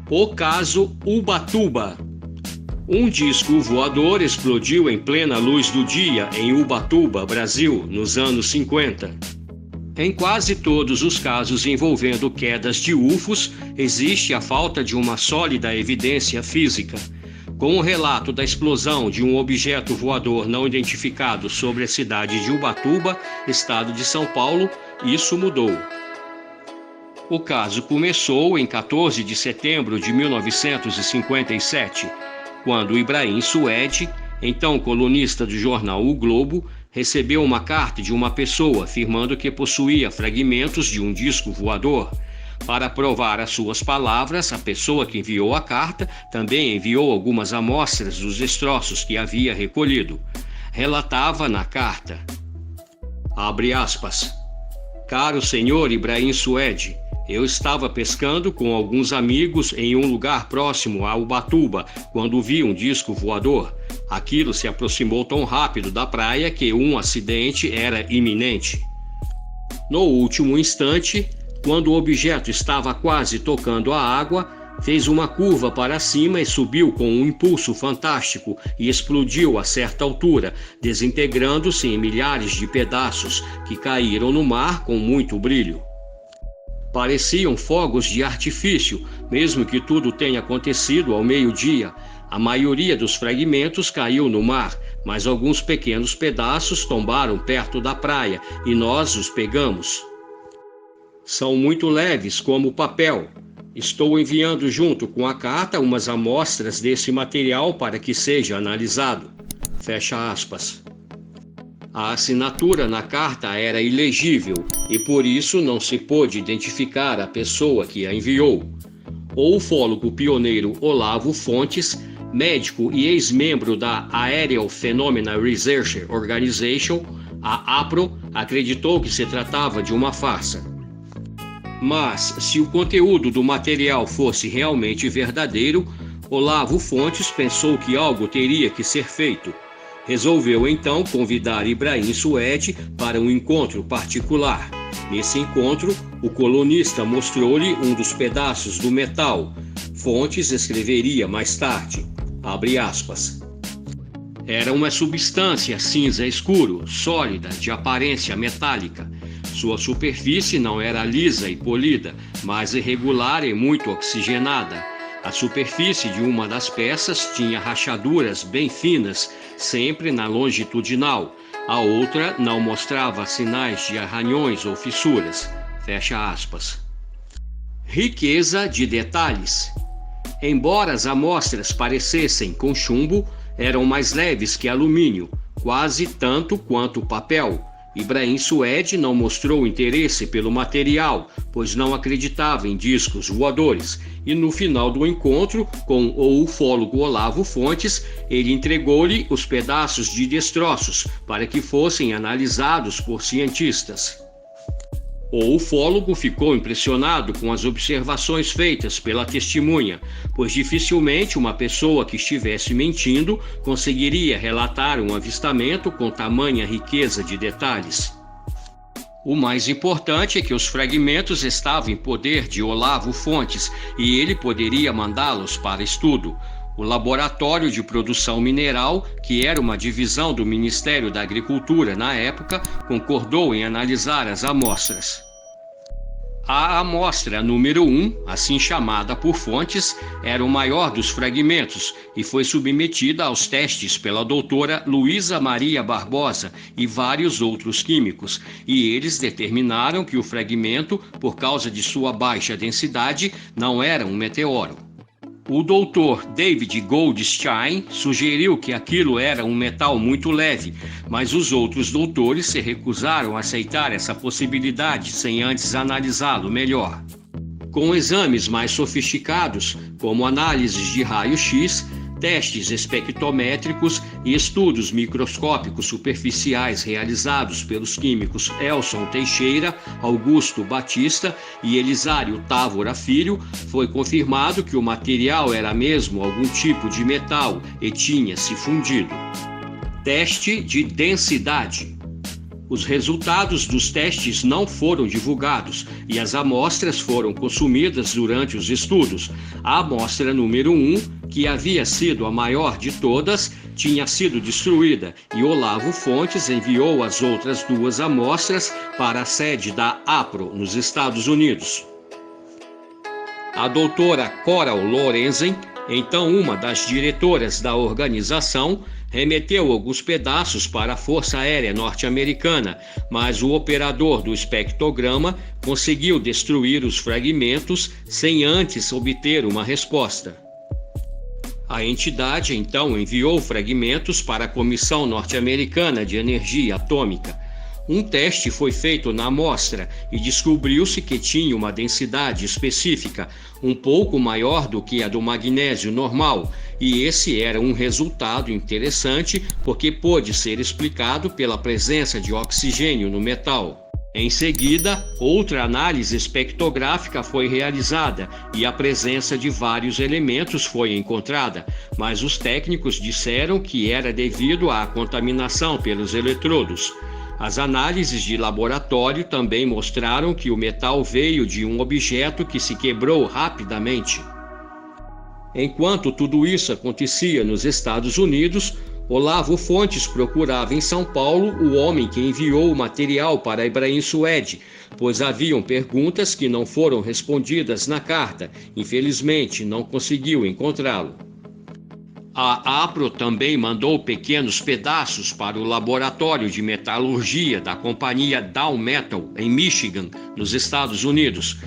O caso Ubatuba. Um disco voador explodiu em plena luz do dia em Ubatuba, Brasil, nos anos 50. Em quase todos os casos envolvendo quedas de UFOs, existe a falta de uma sólida evidência física. Com o relato da explosão de um objeto voador não identificado sobre a cidade de Ubatuba, estado de São Paulo, isso mudou. O caso começou em 14 de setembro de 1957, quando Ibrahim Suede, então colunista do jornal O Globo, recebeu uma carta de uma pessoa afirmando que possuía fragmentos de um disco voador. Para provar as suas palavras, a pessoa que enviou a carta também enviou algumas amostras dos destroços que havia recolhido. Relatava na carta, abre aspas, caro senhor Ibrahim Suede, eu estava pescando com alguns amigos em um lugar próximo a Ubatuba quando vi um disco voador. Aquilo se aproximou tão rápido da praia que um acidente era iminente. No último instante, quando o objeto estava quase tocando a água, fez uma curva para cima e subiu com um impulso fantástico e explodiu a certa altura, desintegrando-se em milhares de pedaços que caíram no mar com muito brilho. Pareciam fogos de artifício, mesmo que tudo tenha acontecido ao meio-dia. A maioria dos fragmentos caiu no mar, mas alguns pequenos pedaços tombaram perto da praia e nós os pegamos. São muito leves como papel. Estou enviando junto com a carta umas amostras desse material para que seja analisado. Fecha aspas. A assinatura na carta era ilegível e por isso não se pôde identificar a pessoa que a enviou. O ufólogo pioneiro Olavo Fontes, médico e ex-membro da Aerial Phenomena Research Organization, a APRO, acreditou que se tratava de uma farsa. Mas, se o conteúdo do material fosse realmente verdadeiro, Olavo Fontes pensou que algo teria que ser feito. Resolveu então convidar Ibrahim Suede para um encontro particular. Nesse encontro, o colunista mostrou-lhe um dos pedaços do metal. Fontes escreveria mais tarde, abre aspas, era uma substância cinza escuro, sólida, de aparência metálica. Sua superfície não era lisa e polida, mas irregular e muito oxigenada. A superfície de uma das peças tinha rachaduras bem finas, sempre na longitudinal. A outra não mostrava sinais de arranhões ou fissuras. Fecha aspas. Riqueza de detalhes. Embora as amostras parecessem com chumbo, eram mais leves que alumínio, quase tanto quanto papel. Ibrahim Suede não mostrou interesse pelo material, pois não acreditava em discos voadores, e no final do encontro com o ufólogo Olavo Fontes, ele entregou-lhe os pedaços de destroços para que fossem analisados por cientistas. O ufólogo ficou impressionado com as observações feitas pela testemunha, pois dificilmente uma pessoa que estivesse mentindo conseguiria relatar um avistamento com tamanha riqueza de detalhes. O mais importante é que os fragmentos estavam em poder de Olavo Fontes e ele poderia mandá-los para estudo. O Laboratório de Produção Mineral, que era uma divisão do Ministério da Agricultura na época, concordou em analisar as amostras. A amostra número 1, assim chamada por Fontes, era o maior dos fragmentos e foi submetida aos testes pela doutora Luísa Maria Barbosa e vários outros químicos, e eles determinaram que o fragmento, por causa de sua baixa densidade, não era um meteoro. O doutor David Goldstein sugeriu que aquilo era um metal muito leve, mas os outros doutores se recusaram a aceitar essa possibilidade sem antes analisá-lo melhor. Com exames mais sofisticados, como análises de raio-x, testes espectrométricos e estudos microscópicos superficiais realizados pelos químicos Elson Teixeira, Augusto Batista e Elisário Távora Filho, foi confirmado que o material era mesmo algum tipo de metal e tinha se fundido. Teste de densidade. Os resultados dos testes não foram divulgados e as amostras foram consumidas durante os estudos. A amostra número 1, que havia sido a maior de todas, tinha sido destruída e Olavo Fontes enviou as outras 2 amostras para a sede da APRO, nos Estados Unidos. A doutora Coral Lorenzen, então uma das diretoras da organização, remeteu alguns pedaços para a Força Aérea Norte-Americana, mas o operador do espectrograma conseguiu destruir os fragmentos sem antes obter uma resposta. A entidade então enviou fragmentos para a Comissão Norte-Americana de Energia Atômica. Um teste foi feito na amostra e descobriu-se que tinha uma densidade específica, um pouco maior do que a do magnésio normal, e esse era um resultado interessante porque pôde ser explicado pela presença de oxigênio no metal. Em seguida, outra análise espectrográfica foi realizada e a presença de vários elementos foi encontrada, mas os técnicos disseram que era devido à contaminação pelos eletrodos. As análises de laboratório também mostraram que o metal veio de um objeto que se quebrou rapidamente. Enquanto tudo isso acontecia nos Estados Unidos, Olavo Fontes procurava em São Paulo o homem que enviou o material para Ibrahim Suede, pois haviam perguntas que não foram respondidas na carta. Infelizmente, não conseguiu encontrá-lo. A APRO também mandou pequenos pedaços para o laboratório de metalurgia da companhia Dow Metal, em Michigan, nos Estados Unidos.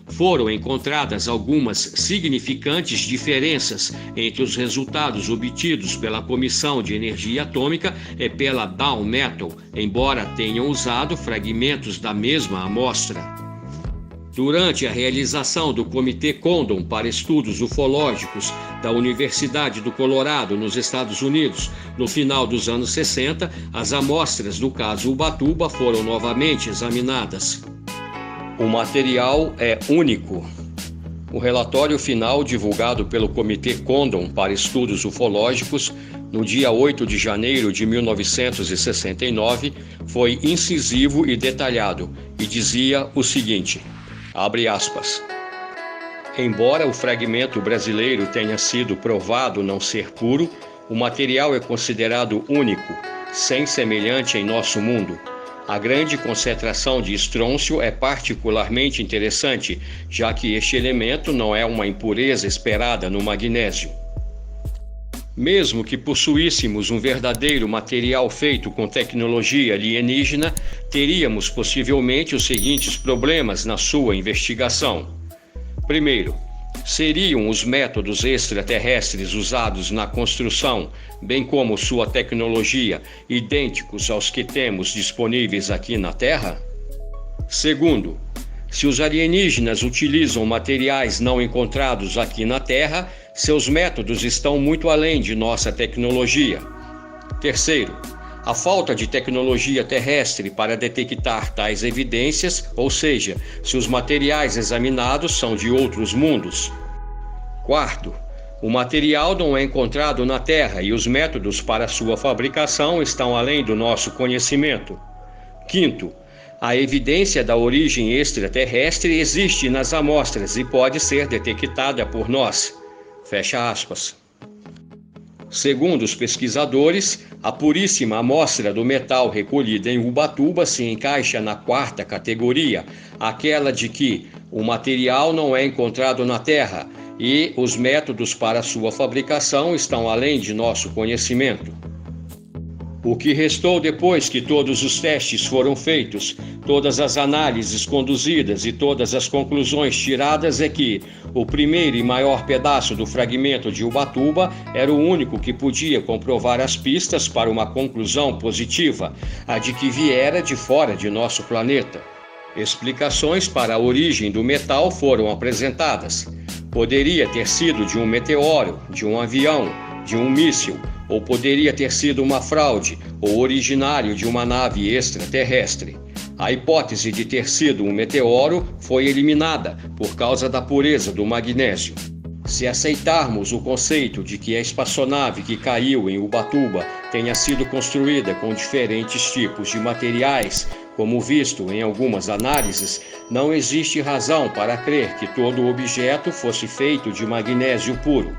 Foram encontradas algumas significantes diferenças entre os resultados obtidos pela Comissão de Energia Atômica e pela Dow Metal, embora tenham usado fragmentos da mesma amostra. Durante a realização do Comitê Condon para Estudos Ufológicos da Universidade do Colorado, nos Estados Unidos, no final dos anos 60, as amostras do caso Ubatuba foram novamente examinadas. O material é único. O relatório final, divulgado pelo Comitê Condon para Estudos Ufológicos, no dia 8 de janeiro de 1969, foi incisivo e detalhado e dizia o seguinte: abre aspas. Embora o fragmento brasileiro tenha sido provado não ser puro, o material é considerado único, sem semelhante em nosso mundo. A grande concentração de estrôncio é particularmente interessante, já que este elemento não é uma impureza esperada no magnésio. Mesmo que possuíssemos um verdadeiro material feito com tecnologia alienígena, teríamos possivelmente os seguintes problemas na sua investigação. Primeiro, seriam os métodos extraterrestres usados na construção, bem como sua tecnologia, idênticos aos que temos disponíveis aqui na Terra? Segundo, se os alienígenas utilizam materiais não encontrados aqui na Terra, seus métodos estão muito além de nossa tecnologia. Terceiro, a falta de tecnologia terrestre para detectar tais evidências, ou seja, se os materiais examinados são de outros mundos. Quarto, o material não é encontrado na Terra e os métodos para sua fabricação estão além do nosso conhecimento. Quinto, a evidência da origem extraterrestre existe nas amostras e pode ser detectada por nós. Fecha aspas. Segundo os pesquisadores, a puríssima amostra do metal recolhida em Ubatuba se encaixa na quarta categoria, aquela de que o material não é encontrado na Terra e os métodos para sua fabricação estão além de nosso conhecimento. O que restou depois que todos os testes foram feitos, todas as análises conduzidas e todas as conclusões tiradas é que o primeiro e maior pedaço do fragmento de Ubatuba era o único que podia comprovar as pistas para uma conclusão positiva, a de que viera de fora de nosso planeta. Explicações para a origem do metal foram apresentadas. Poderia ter sido de um meteoro, de um avião, de um míssil, ou poderia ter sido uma fraude ou originário de uma nave extraterrestre. A hipótese de ter sido um meteoro foi eliminada por causa da pureza do magnésio. Se aceitarmos o conceito de que a espaçonave que caiu em Ubatuba tenha sido construída com diferentes tipos de materiais, como visto em algumas análises, não existe razão para crer que todo o objeto fosse feito de magnésio puro.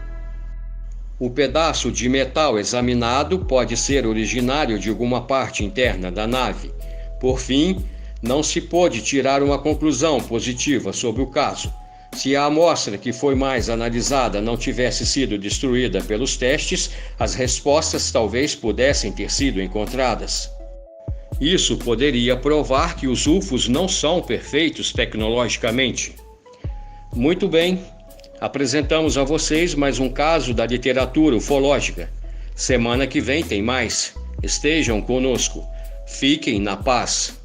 O pedaço de metal examinado pode ser originário de alguma parte interna da nave. Por fim, não se pôde tirar uma conclusão positiva sobre o caso. Se a amostra que foi mais analisada não tivesse sido destruída pelos testes, as respostas talvez pudessem ter sido encontradas. Isso poderia provar que os UFOs não são perfeitos tecnologicamente. Muito bem, apresentamos a vocês mais um caso da literatura ufológica. Semana que vem tem mais. Estejam conosco. Fiquem na paz.